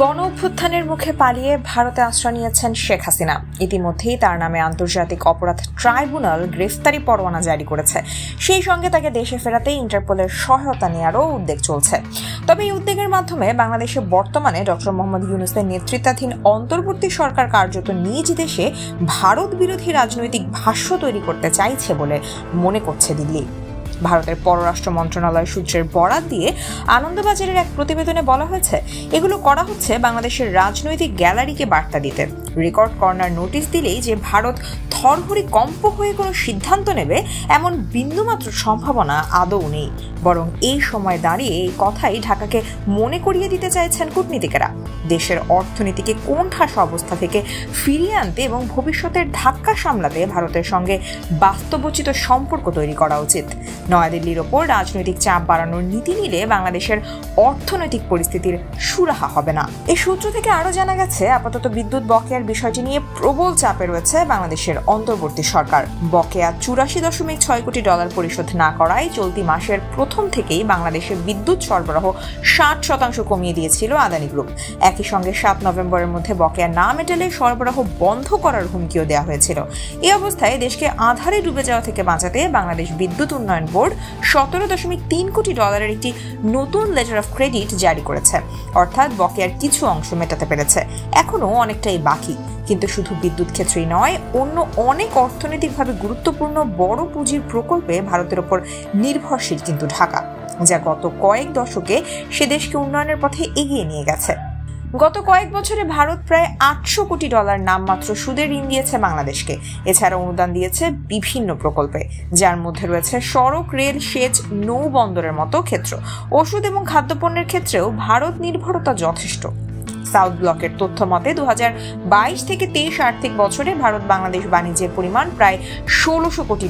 গণ অভ্যুত্থানের মুখে পালিয়ে ভারতে আশ্রয় নিয়েছেন শেখ হাসিনা। ইতিমধ্যেই তার নামে আন্তর্জাতিক অপরাধ ট্রাইব্যুনাল গ্রেফতারি পরোয়ানা জারি করেছে। সেই সঙ্গে তাকে দেশে ফেরাতে ইন্টারপোলের সহায়তা নেওয়ারও উদ্যোগ চলছে। তবে এই উদ্যোগের মাধ্যমে বাংলাদেশে বর্তমানে ডক্টর মোহাম্মদ ইউনূসের নেতৃত্বাধীন অন্তর্বর্তী সরকার কার্যত নিজ দেশে ভারত বিরোধী রাজনৈতিক ভাষ্য তৈরি করতে চাইছে বলে মনে করছে দিল্লি। ভারতের পররাষ্ট্র মন্ত্রণালয় সূত্রের বরাত দিয়ে আনন্দবাজারের এক প্রতিবেদনে বলা হয়েছে, এগুলো করা হচ্ছে বাংলাদেশের রাজনৈতিক গ্যালারিকে বার্তা দিতে। রেকর্ড কর্নার নোটিশ দিলেই যে ভারত থরহরি কম্প হয়ে কোনো সিদ্ধান্ত নেবে এমন বিন্দুমাত্র সম্ভাবনা আদৌ নেই। বরং এই সময় দাঁড়িয়ে এই কথাই ঢাকাকে মনে করিয়ে দিতে চাইছেন কূটনীতিকেরা। দেশের অর্থনীতিকে কোণঠাসা অবস্থা থেকে ফিরিয়ে আনতে এবং ভবিষ্যতের ধাক্কা সামলাতে ভারতের সঙ্গে বাস্তবোচিত সম্পর্ক তৈরি করা উচিত। নয়াদিল্লির ওপর রাজনৈতিক চাপ বাড়ানোর নীতি নিলে বাংলাদেশের অর্থনৈতিক পরিস্থিতির সুরাহা হবে না। এই সূত্র থেকে আরও জানা গেছে, আপাতত বিদ্যুৎ বকেয়ার বিষয়টি নিয়ে প্রবল চাপে রয়েছে বাংলাদেশের অন্তর্বর্তী সরকার। বকেয়া $84.6 কোটি পরিশোধ না করায় চলতি মাসের প্রথম থেকেই বাংলাদেশে বিদ্যুৎ সরবরাহ 60% কমিয়ে দিয়েছিল আদানি গ্রুপ। একই সঙ্গে 7 নভেম্বরের মধ্যে বকেয়া না মেটালে সরবরাহ বন্ধ করার হুমকিও দেওয়া হয়েছিল। এই অবস্থায় দেশকে আঁধারে ডুবে যাওয়া থেকে বাঁচাতে বাংলাদেশ বিদ্যুৎ উন্নয়ন বোর্ড $17.3 কোটি একটি নতুন লেটার অফ ক্রেডিট জারি করেছে। অর্থাৎ বকেয়ার কিছু অংশ মেটাতে পেরেছে, এখনো অনেকটাই বাকি। কিন্তু শুধু বিদ্যুৎ ক্ষেত্রেই নয়, অন্য অনেক অর্থনৈতিকভাবে গুরুত্বপূর্ণ বড় পুঁজির প্রকল্পে ভারতের ওপর নির্ভরশীল কিন্তু ঢাকা, যা গত কয়েক দশকে সে দেশকে উন্নয়নের পথে এগিয়ে নিয়ে গেছে। গত কয়েক বছরে ভারত প্রায় $800 কোটি নামমাত্র সুদে ঋণ দিয়েছে বাংলাদেশকে। এছাড়া অনুদান দিয়েছে বিভিন্ন প্রকল্পে, যার মধ্যে রয়েছে সড়ক, রেল, সেচ, নৌবন্দরের মতো ক্ষেত্র। ওষুধ এবং খাদ্যপণ্যের ক্ষেত্রেও ভারত নির্ভরতা যথেষ্ট। সাউথ ব্লকের তথ্য মতে 2022 থেকে 23 আর্থিক বছরে ভারত বাংলাদেশ বাণিজ্যের পরিমাণ প্রায় $1600 কোটি।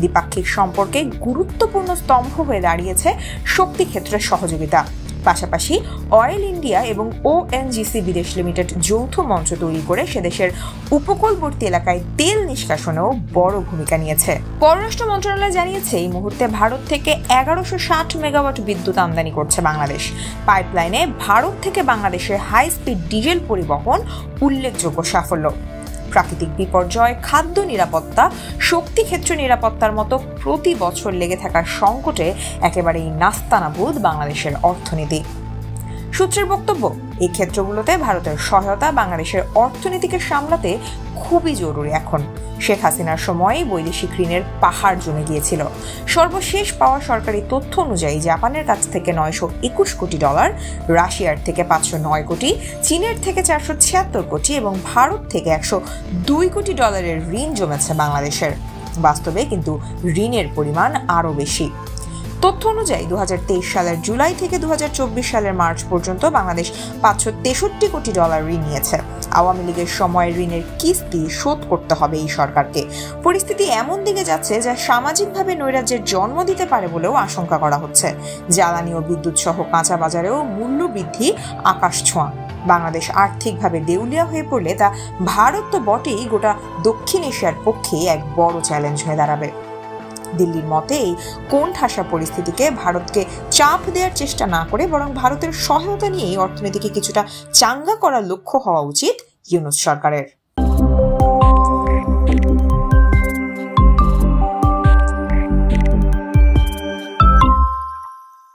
দ্বিপাক্ষিক সম্পর্কে গুরুত্বপূর্ণ স্তম্ভ হয়ে দাঁড়িয়েছে শক্তি ক্ষেত্রের সহযোগিতা। পাশাপাশি অয়েল ইন্ডিয়া এবং ONGC বিদেশ লিমিটেড যৌথ মঞ্চ তৈরি করে সেদেশের উপকূলবর্তী এলাকায় তেল নিষ্কাশনেও বড় ভূমিকা নিয়েছে। পররাষ্ট্র মন্ত্রণালয় জানিয়েছে, এই মুহূর্তে ভারত থেকে 1160 মেগাওয়াট বিদ্যুৎ আমদানি করছে বাংলাদেশ। পাইপলাইনে ভারত থেকে বাংলাদেশের হাই স্পিড ডিজেল পরিবহন উল্লেখযোগ্য সাফল্য। প্রাকৃতিক বিপর্যয়, খাদ্য নিরাপত্তা, শক্তি ক্ষেত্র নিরাপত্তার মতো প্রতি বছর লেগে থাকা সংকটে একেবারেই নাস্তানাবুদ বাংলাদেশের অর্থনীতি। সূত্রের বক্তব্য, এই ক্ষেত্রগুলোতে ভারতের সহায়তা বাংলাদেশের অর্থনীতিকে সামলাতে খুবই জরুরি। এখন শেখ হাসিনার সময় বৈদেশিক ঋণের পাহাড় জমে গিয়েছিল। সর্বশেষ পাওয়া সরকারি তথ্য অনুযায়ী জাপানের কাছ থেকে $921 কোটি, রাশিয়ার থেকে $509 কোটি, চীনের থেকে $476 কোটি এবং ভারত থেকে $102 কোটি ঋণ জমেছে বাংলাদেশের। বাস্তবে কিন্তু ঋণের পরিমাণ আরও বেশি। তথ্য অনুযায়ী 2023 সালের জুলাই থেকে 2024 সালের মার্চ পর্যন্ত বাংলাদেশ $563 কোটি ঋণ নিয়েছে। আওয়ামী লীগের সময় ঋণের কিস্তি শোধ করতে হবে এই সরকারকে। পরিস্থিতি এমন দিকে যাচ্ছে যা সামাজিকভাবে নৈরাজ্যের জন্ম দিতে পারে বলেও আশঙ্কা করা হচ্ছে। জ্বালানি ও বিদ্যুৎ সহ কাঁচা বাজারেও মূল্য বৃদ্ধি আকাশ ছোঁয়া। বাংলাদেশ আর্থিকভাবে দেউলিয়া হয়ে পড়লে তা ভারত তো বটেই, গোটা দক্ষিণ এশিয়ার পক্ষে এক বড় চ্যালেঞ্জ হয়ে দাঁড়াবে। দিল্লির মতে এই কোণঠাসা পরিস্থিতিকে ভারতকে চাপ দেওয়ার চেষ্টা না করে বরং ভারতের সহায়তা নিয়েই অর্থনীতিকে কিছুটা চাঙ্গা করার লক্ষ্য হওয়া উচিত ইউনূস সরকারের।